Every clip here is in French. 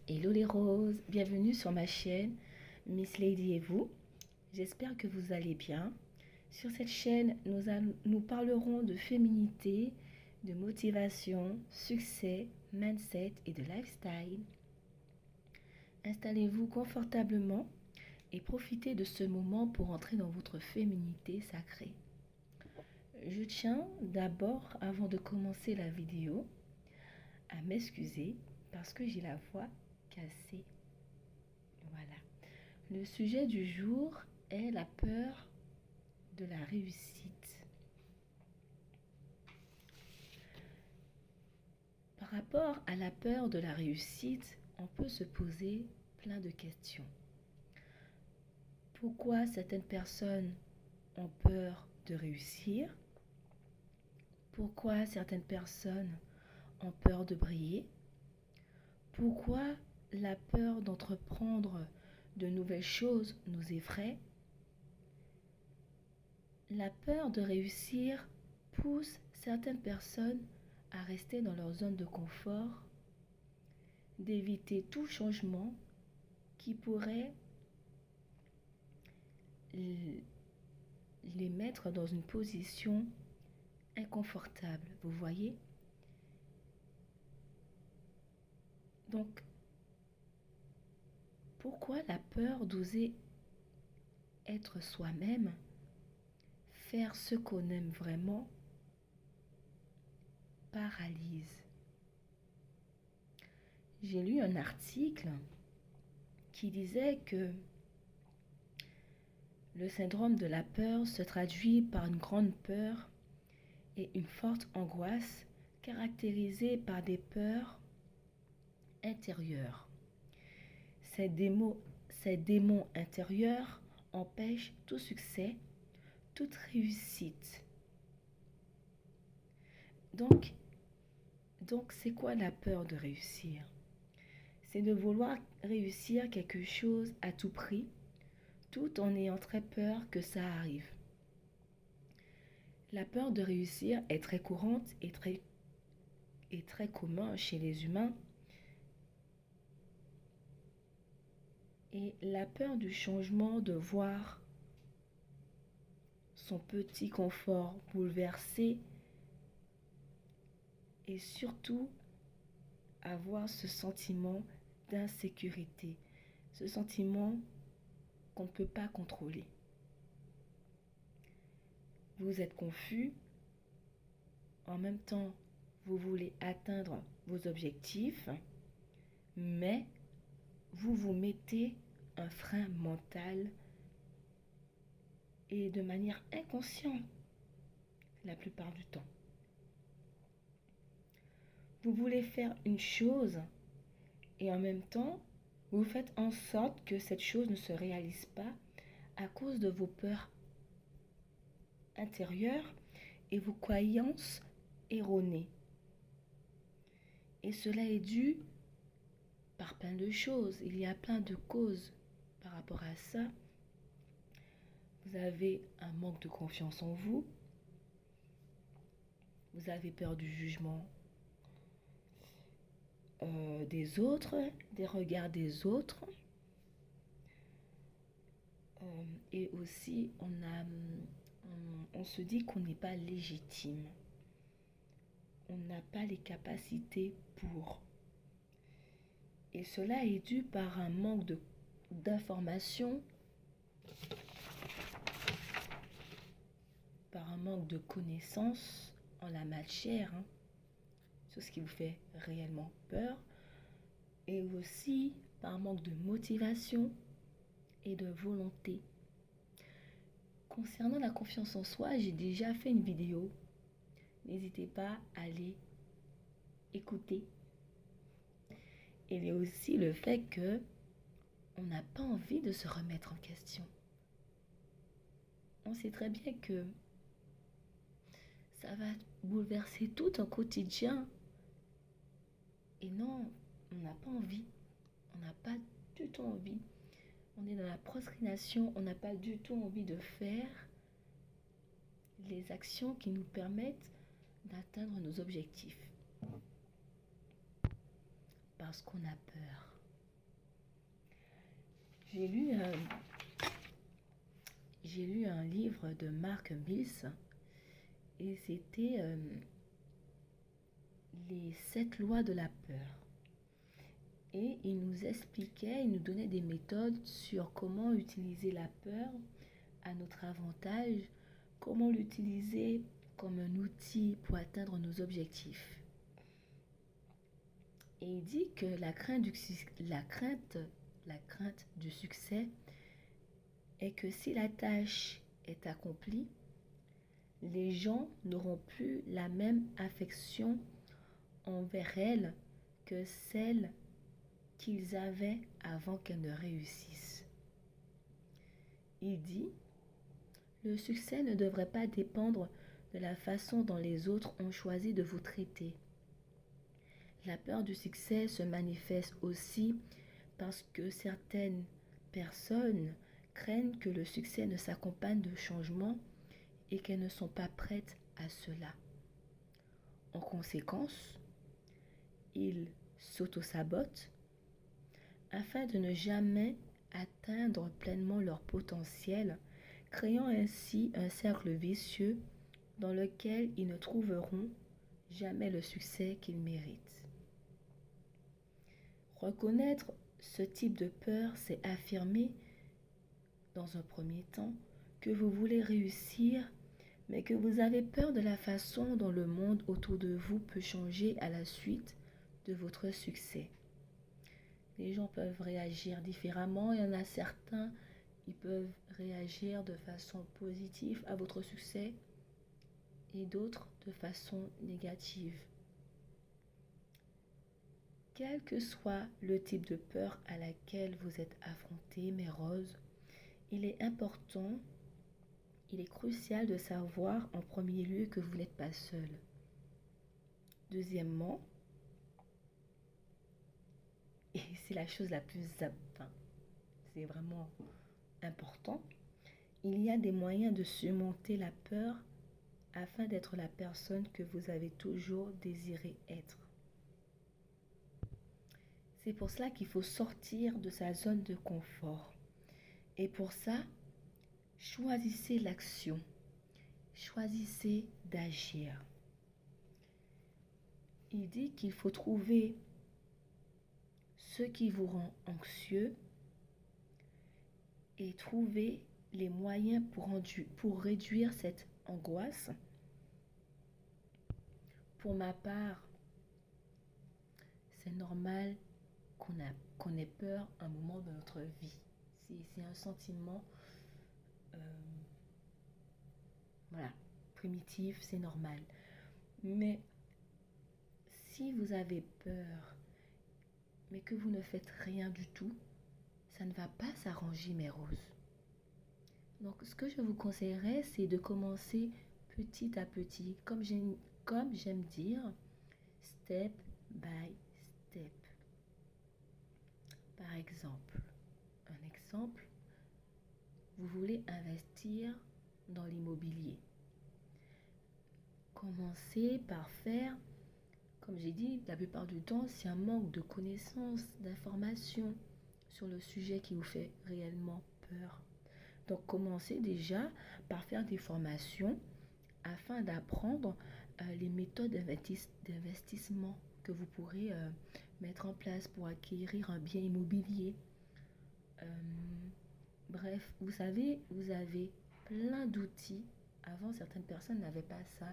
Hello les roses, bienvenue sur ma chaîne Miss Lady et vous. J'espère que vous allez bien. Sur cette chaîne, nous parlerons de féminité, de motivation, succès, mindset et de lifestyle. Installez-vous confortablement et profitez de ce moment pour entrer dans votre féminité sacrée. Je tiens d'abord, avant de commencer la vidéo, à m'excuser parce que j'ai la voix cassée. Voilà. Le sujet du jour est la peur de la réussite. Par rapport à la peur de la réussite, on peut se poser plein de questions. Pourquoi certaines personnes ont peur de réussir? Pourquoi certaines personnes ont peur de briller? Pourquoi la peur d'entreprendre de nouvelles choses nous effraie? La peur de réussir pousse certaines personnes à rester dans leur zone de confort, d'éviter tout changement qui pourrait les mettre dans une position inconfortable, vous voyez? Donc, pourquoi la peur d'oser être soi-même, faire ce qu'on aime vraiment, paralyse? J'ai lu un article qui disait que le syndrome de la peur se traduit par une grande peur et une forte angoisse caractérisée par des peurs intérieures. Ces démons intérieurs empêchent tout succès, toute réussite. Donc c'est quoi la peur de réussir? C'est de vouloir réussir quelque chose à tout prix, tout en ayant très peur que ça arrive. La peur de réussir est très courante et très commun chez les humains. Et la peur du changement, de voir son petit confort bouleversé et surtout avoir ce sentiment d'insécurité, ce sentiment qu'on ne peut pas contrôler. Vous êtes confus, en même temps vous voulez atteindre vos objectifs, mais vous vous mettez un frein mental et de manière inconsciente la plupart du temps. Vous voulez faire une chose et en même temps, vous faites en sorte que cette chose ne se réalise pas à cause de vos peurs intérieures et vos croyances erronées. Et cela est dû par plein de choses. Il y a plein de causes par rapport à ça. Vous avez un manque de confiance en vous. Vous avez peur du jugement des autres, des regards des autres. Et aussi, on se dit qu'on n'est pas légitime. On n'a pas les capacités pour. Et cela est dû par un manque d'information, par un manque de connaissances en la matière, sur ce qui vous fait réellement peur, et aussi par un manque de motivation et de volonté. Concernant la confiance en soi, j'ai déjà fait une vidéo. N'hésitez pas à aller écouter. Il y a aussi le fait que on n'a pas envie de se remettre en question. On sait très bien que ça va bouleverser tout un quotidien. Et non, on n'a pas envie. On n'a pas du tout envie. On est dans la procrastination. On n'a pas du tout envie de faire les actions qui nous permettent d'atteindre nos objectifs. Parce qu'on a peur. J'ai lu, j'ai lu un livre de Mark Mills et c'était les 7 lois de la peur. Et il nous expliquait, il nous donnait des méthodes sur comment utiliser la peur à notre avantage, comment l'utiliser comme un outil pour atteindre nos objectifs. Et il dit que la crainte du succès est que si la tâche est accomplie, les gens n'auront plus la même affection envers elle que celle qu'ils avaient avant qu'elle ne réussisse. Il dit, le succès ne devrait pas dépendre de la façon dont les autres ont choisi de vous traiter. La peur du succès se manifeste aussi parce que certaines personnes craignent que le succès ne s'accompagne de changements et qu'elles ne sont pas prêtes à cela. En conséquence, ils s'auto-sabotent afin de ne jamais atteindre pleinement leur potentiel, créant ainsi un cercle vicieux dans lequel ils ne trouveront jamais le succès qu'ils méritent. Reconnaître ce type de peur, c'est affirmer, dans un premier temps, que vous voulez réussir, mais que vous avez peur de la façon dont le monde autour de vous peut changer à la suite de votre succès. Les gens peuvent réagir différemment. Il y en a certains, ils peuvent réagir de façon positive à votre succès et d'autres de façon négative. Quel que soit le type de peur à laquelle vous êtes affronté, mes roses, il est important, il est crucial de savoir en premier lieu que vous n'êtes pas seul. Deuxièmement, et c'est la chose la plus, c'est vraiment important, il y a des moyens de surmonter la peur afin d'être la personne que vous avez toujours désiré être. C'est pour cela qu'il faut sortir de sa zone de confort. Et pour ça, choisissez l'action. Choisissez d'agir. Il dit qu'il faut trouver ce qui vous rend anxieux et trouver les moyens pour réduire cette angoisse. Pour ma part, c'est normal qu'on ait peur à un moment de notre vie. C'est un sentiment primitif, c'est normal. Mais si vous avez peur, mais que vous ne faites rien du tout, ça ne va pas s'arranger, mes roses. Donc, ce que je vous conseillerais, c'est de commencer petit à petit, comme j'aime dire, step by step. Par exemple, vous voulez investir dans l'immobilier. Commencez par faire, comme j'ai dit, la plupart du temps, c'est un manque de connaissances, d'informations sur le sujet qui vous fait réellement peur. Donc, commencez déjà par faire des formations afin d'apprendre les méthodes d'investissement que vous pourrez mettre en place pour acquérir un bien immobilier. Bref, vous savez, vous avez plein d'outils. Avant, certaines personnes n'avaient pas ça.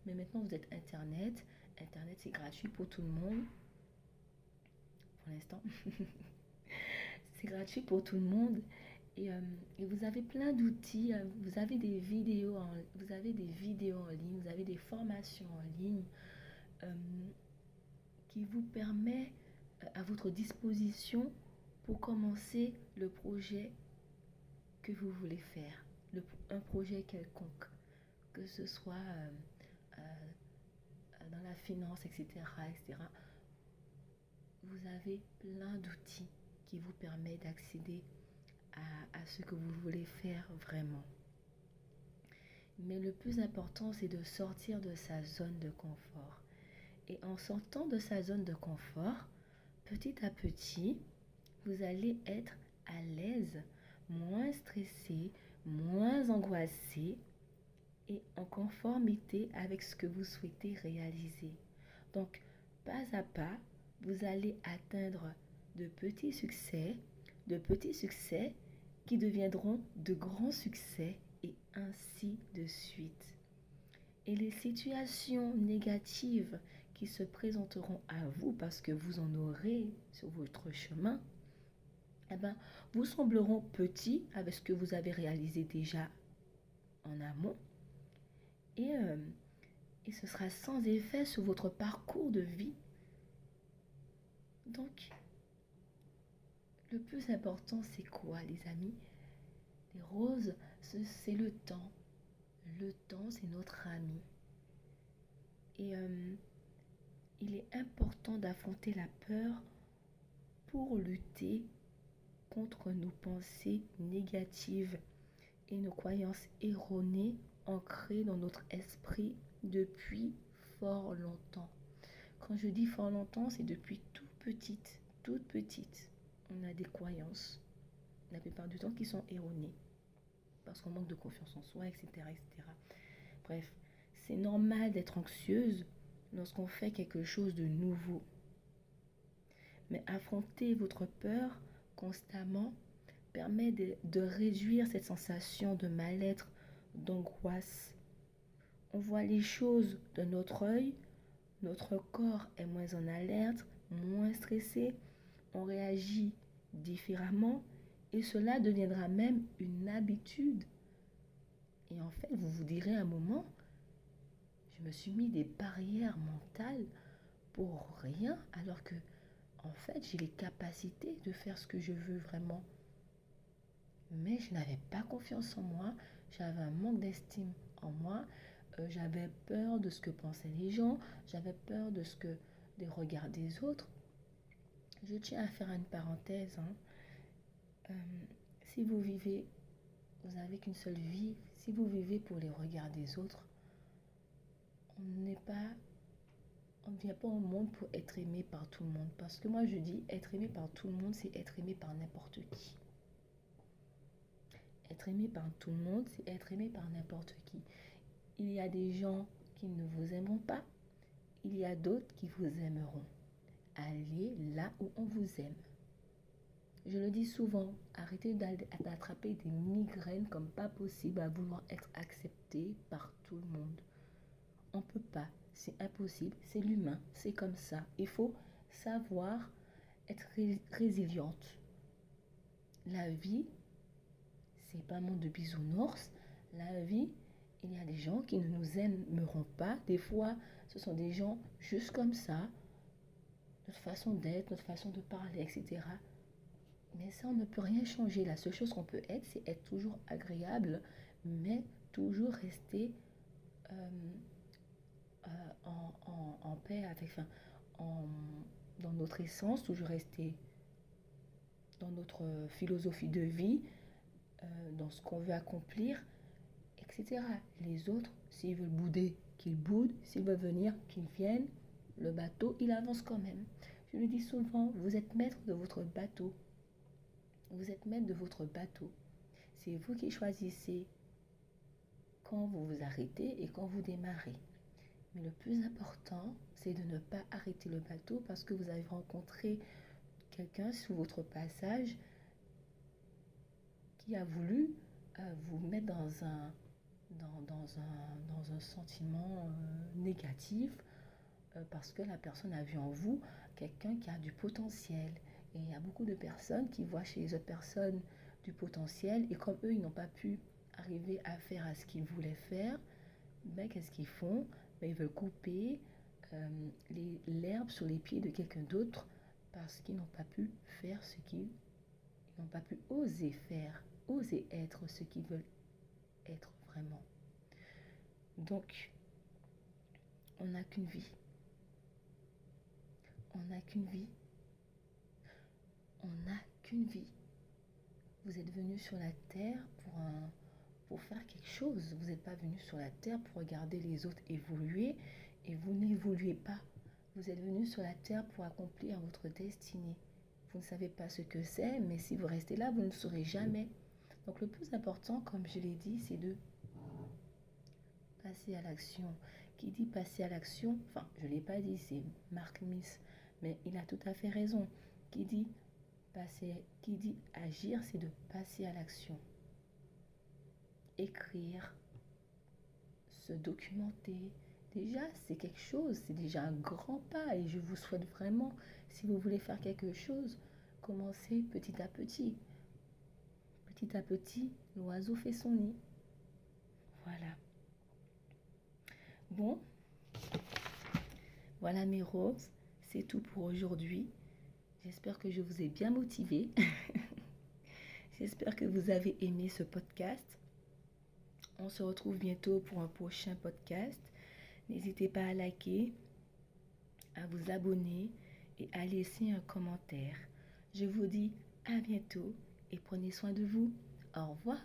Mais maintenant, vous êtes Internet. Internet, c'est gratuit pour tout le monde. Pour l'instant. C'est gratuit pour tout le monde. Et vous avez plein d'outils. Vous avez des vidéos en ligne. Vous avez des formations en ligne qui vous permet à votre disposition pour commencer le projet que vous voulez faire, un projet quelconque, que ce soit dans la finance, etc., etc. Vous avez plein d'outils qui vous permettent d'accéder à ce que vous voulez faire vraiment. Mais le plus important, c'est de sortir de sa zone de confort. Et en sortant de sa zone de confort, petit à petit, vous allez être à l'aise, moins stressé, moins angoissé et en conformité avec ce que vous souhaitez réaliser. Donc, pas à pas, vous allez atteindre de petits succès qui deviendront de grands succès et ainsi de suite. Et les situations négatives qui se présenteront à vous parce que vous en aurez sur votre chemin, eh ben, vous sembleront petits avec ce que vous avez réalisé déjà en amont et, euh, et ce sera sans effet sur votre parcours de vie. Donc, le plus important, c'est quoi, les amis? Les roses, c'est le temps. Le temps, c'est notre ami. Et il est important d'affronter la peur pour lutter contre nos pensées négatives et nos croyances erronées ancrées dans notre esprit depuis fort longtemps. Quand je dis fort longtemps, c'est depuis toute petite. On a des croyances, la plupart du temps, qui sont erronées parce qu'on manque de confiance en soi, etc. etc. Bref, c'est normal d'être anxieuse lorsqu'on fait quelque chose de nouveau. Mais affronter votre peur constamment permet de réduire cette sensation de mal-être, d'angoisse. On voit les choses de notre œil, notre corps est moins en alerte, moins stressé, on réagit différemment et cela deviendra même une habitude. Et en fait, vous vous direz à un moment, je me suis mis des barrières mentales pour rien alors que en fait, j'ai les capacités de faire ce que je veux vraiment. Mais je n'avais pas confiance en moi, j'avais un manque d'estime en moi, j'avais peur de ce que pensaient les gens, j'avais peur des regards des autres. Je tiens à faire une parenthèse. Si vous vivez, vous n'avez qu'une seule vie, si vous vivez pour les regards des autres, on ne vient pas au monde pour être aimé par tout le monde. Parce que moi je dis, être aimé par tout le monde, c'est être aimé par n'importe qui. Être aimé par tout le monde, c'est être aimé par n'importe qui. Il y a des gens qui ne vous aimeront pas, il y a d'autres qui vous aimeront. Allez là où on vous aime. Je le dis souvent, arrêtez d'attraper des migraines comme pas possible à vouloir être accepté par tout le monde. On ne peut pas, c'est impossible, c'est l'humain, c'est comme ça. Il faut savoir être résiliente. La vie, c'est pas un monde de bisounours. La vie, il y a des gens qui ne nous aimeront pas. Des fois, ce sont des gens juste comme ça, notre façon d'être, notre façon de parler, etc. Mais ça, on ne peut rien changer. La seule chose qu'on peut être, c'est être toujours agréable, mais toujours rester en paix avec, dans notre essence, toujours rester dans notre philosophie de vie, dans ce qu'on veut accomplir, etc. Les autres, s'ils veulent bouder, qu'ils boudent, s'ils veulent venir, qu'ils viennent, le bateau, il avance quand même. Je le dis souvent, vous êtes maître de votre bateau. Vous êtes maître de votre bateau. C'est vous qui choisissez quand vous vous arrêtez et quand vous démarrez. Mais le plus important, c'est de ne pas arrêter le bateau parce que vous avez rencontré quelqu'un sur votre passage qui a voulu vous mettre dans un sentiment négatif parce que la personne a vu en vous quelqu'un qui a du potentiel. Et il y a beaucoup de personnes qui voient chez les autres personnes du potentiel et comme eux, ils n'ont pas pu arriver à faire à ce qu'ils voulaient faire, ben, qu'est-ce qu'ils font? Ben, ils veulent couper l'herbe sur les pieds de quelqu'un d'autre parce qu'ils n'ont pas pu faire ce qu'ils n'ont pas pu oser faire, oser être ce qu'ils veulent être vraiment. Donc, on n'a qu'une vie. On n'a qu'une vie. On n'a qu'une vie. Vous êtes venu sur la terre pour faire quelque chose. Vous n'êtes pas venu sur la terre pour regarder les autres évoluer et vous n'évoluez pas. Vous êtes venu sur la terre pour accomplir votre destinée. vous ne savez pas ce que c'est, mais si vous restez là, vous ne saurez jamais. Donc le plus important, comme je l'ai dit, c'est de passer à l'action. Qui dit passer à l'action, enfin, je ne l'ai pas dit, c'est Mark Smith, mais il a tout à fait raison. Qui dit agir, c'est de passer à l'action. Écrire, se documenter, déjà, c'est quelque chose, c'est déjà un grand pas et je vous souhaite vraiment, si vous voulez faire quelque chose, commencez petit à petit. Petit à petit, l'oiseau fait son nid. Voilà. Bon, voilà mes roses, c'est tout pour aujourd'hui. J'espère que je vous ai bien motivé. J'espère que vous avez aimé ce podcast. On se retrouve bientôt pour un prochain podcast. N'hésitez pas à liker, à vous abonner et à laisser un commentaire. Je vous dis à bientôt et prenez soin de vous. Au revoir.